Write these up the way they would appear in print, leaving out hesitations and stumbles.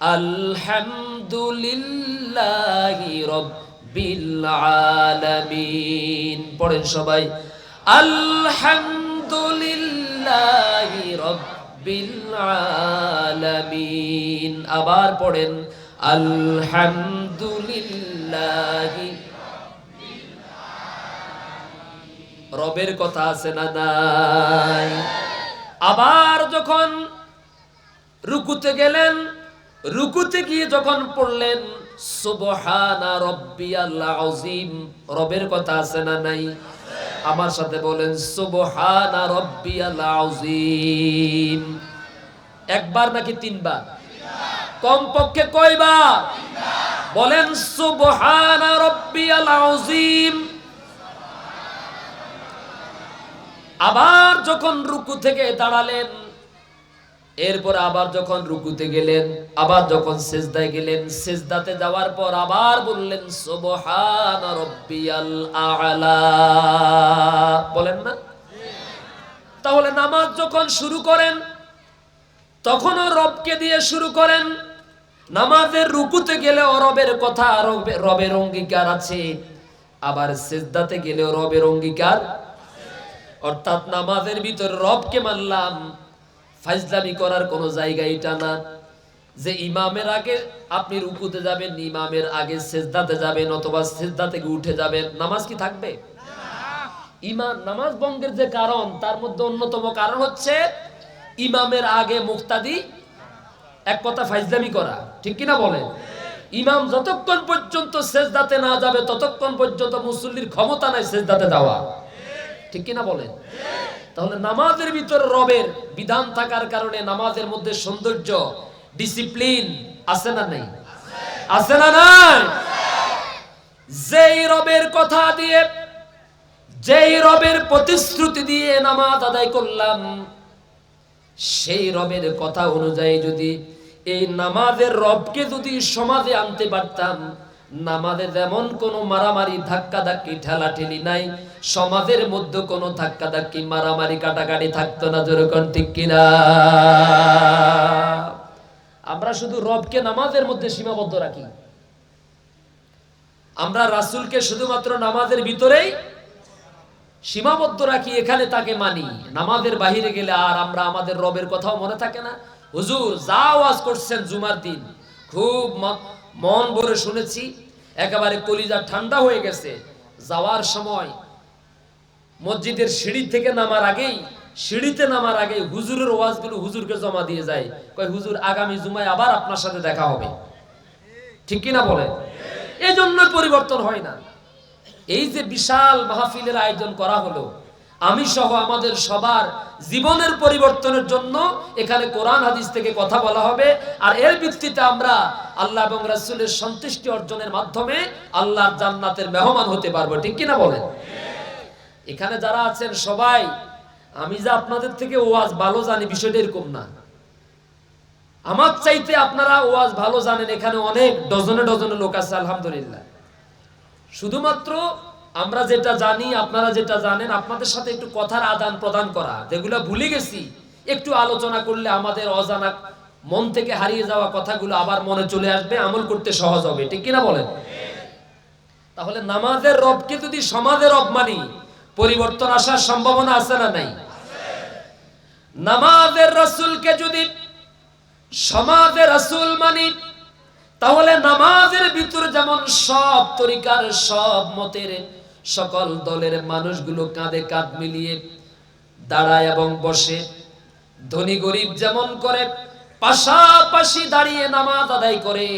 আলহামদুলিল্লাহি রাব্বিল আলামিন। পড়েন সবাই, আলহামদুলিল্লাহি রাব্বিল আলামিন। আবার পড়েন, আলহামদুলিল্লাহি। রবের কথা আছে না নাই? আবার যখন রুকুতে গেলেন, রুকুতে গিয়ে যখন পড়লেন সুবহানা রাব্বিয়াল আযীম, রবের কথা আছে না নাই? আমার সাথে বলেন, সুবহানা রাব্বিয়াল আযীম। একবার নাকি তিনবার? কমপক্ষে কয়বার? বলেন, সুবহানা রাব্বিয়াল আযীম। আবার যখন রুকু থেকে দাঁড়ালেন, এরপর আবার যখন রুকুতে গেলেন, আবার যখন সিজদায় গেলেন, সিজদাতে যাওয়ার পর আবার বললেন সুবহানা রাব্বিয়াল আ'লা। বলেন না? তাহলে নামাজ যখন শুরু করেন তখনও রবকে দিয়ে শুরু করেন। নামাজের রুকুতে গেলেও রবের কথা, রবের অঙ্গীকার আছে। আবার সিজদাতে গেলেও রবের অঙ্গীকার, অর্থাৎ নামাজের ভিতর রবকে মানলাম। ফাজলামি করার কোন জায়গা এটা না যে ইমামের আগে আপনি রুকুতে যাবেন, ইমামের আগে সিজদাতে যাবেন, অথবা সিজদা থেকে উঠে যাবেন। নামাজ কি থাকবে? ইমাম নামাজ ভঙ্গের যে কারণ, তার মধ্যে অন্যতম কারণ হচ্ছে ইমামের আগে মুক্তাদি, এক কথা ফাজলামি করা। ঠিক কিনা বলেন? ইমাম যতক্ষণ পর্যন্ত সিজদাতে না যাবে ততক্ষণ পর্যন্ত মুসল্লির ক্ষমতা নাই সিজদাতে যাওয়া। ঠিক কিনা বলেন? তাহলে নামাজের ভিতরে রবের বিধান থাকার কারণে নামাজের মধ্যে সৌন্দর্য, ডিসিপ্লিন আছে না নাই? আছে না নাই? যেই রবের কথা দিয়ে, যেই রবের প্রতিশ্রুতি দিয়ে নামাজ আদায় করলাম, সেই রবের কথা অনুযায়ী যদি এই নামাজের রবকে যদি সমাজে আনতে পারতাম, নামাজে যেমন কোনো মারামারি, ধাক্কা ধাক্কি, ঠেলাঠেলি নাই, সমাজের মধ্যে কোনো ধাক্কা ধাক্কি, মারামারি, কাটাকাটি থাকতো না। যেরকম ঠিক কিনা? আমরা শুধু রবকে নামাজের মধ্যে সীমাবদ্ধ রাখি। আমরা রাসূলকে শুধুমাত্র নামাজের ভিতরেই সীমাবদ্ধ রাখি, এখানে তাকে মানি। নামাজের বাহিরে গেলে আর আমরা আমাদের রবের কথাও মনে থাকে না। হুজুর যা ওয়াজ করছেন জুমার দিন, খুব মন ভরে শুনেছি, একেবারে কলিজা ঠান্ডা হয়ে গেছে। যাওয়ার সময় মসজিদের সিঁড়ি থেকে নামার আগেই, সিঁড়িতে নামার আগেই হুজুরের ওয়াজগুলো হুজুরকে জমা দিয়ে যায়। কয়, হুজুর আগামী জুমায় আবার আপনার সাথে দেখা হবে। ঠিক কিনা বলে? এই জন্য পরিবর্তন হয় না। এই যে বিশাল মাহফিলের আয়োজন করা হলো, আমি সহ আমাদের সবার জীবনের পরিবর্তনের জন্য এখানে কোরআন হাদিস থেকে কথা বলা হবে। আর এর ভিত্তিতে আমরা আল্লাহ এবং রাসূলের সন্তুষ্টি অর্জনের মাধ্যমে আল্লাহর জান্নাতের মেহমান হতে পারবো। ঠিক কিনা বলেন? এখানে যারা আছেন সবাই, আমি যে আপনাদের থেকে ওয়াজ ভালো জানি বিষয়টা এরকম না। আমার চাইতে আপনারা ওয়াজ ভালো জানেন এখানে অনেক ডজনে ডজনে লোক আছে, আলহামদুলিল্লাহ। শুধুমাত্র আমরা যেটা জানি, আপনারা যেটা জানেন, আপনাদের সাথে একটু কথার আদান প্রদান করা, যেগুলো ভুলে গেছি একটু আলোচনা করলে আমাদের অজানা মন থেকে হারিয়ে যাওয়া কথাগুলো আবার মনে চলে আসবে, আমল করতে সহজ হবে। ঠিক কিনা বলেন? তাহলে নামাজের রবকে যদি সমাজের রব মানি, পরিবর্তন আসার সম্ভাবনা আছে না নাই? নামাজের রাসূলকে যদি সমাজের রাসূল মানি, তাহলে নামাজের ভিতরে যেমন সব তরিকার, সব মতের, সকল দলের মানুষগুলো কাঁধে কাঁধ মিলিয়ে দাঁড়ায় এবং বসে, ধনী গরিব যেমন করে পাশাপাশি দাঁড়িয়ে নামাজ আদায় করে,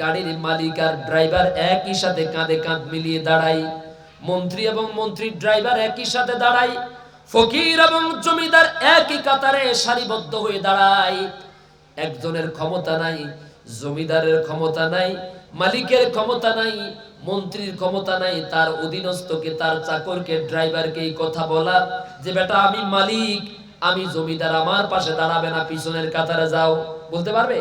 গাড়ির মালিক আর ড্রাইভার একই সাথে কাঁধে কাঁধ মিলিয়ে দাঁড়ায়, মন্ত্রী এবং মন্ত্রীর ড্রাইভার একই সাথে দাঁড়ায়, ফকির এবং জমিদার একই কাতারে সারিবদ্ধ হয়ে দাঁড়ায়। একজনের ক্ষমতা নাই, জমিদারের ক্ষমতা নাই, মালিকের ক্ষমতা নাই, মন্ত্রীর ক্ষমতা নাই তার অধীনস্থকে, তার চাকরকে, ড্রাইভারকে এই কথা বলা যে বেটা আমি মালিক, আমি জমিদার, আমার পাশে দাঁড়াবে না, পিছনের কাতারে যাও। বলতে পারবে?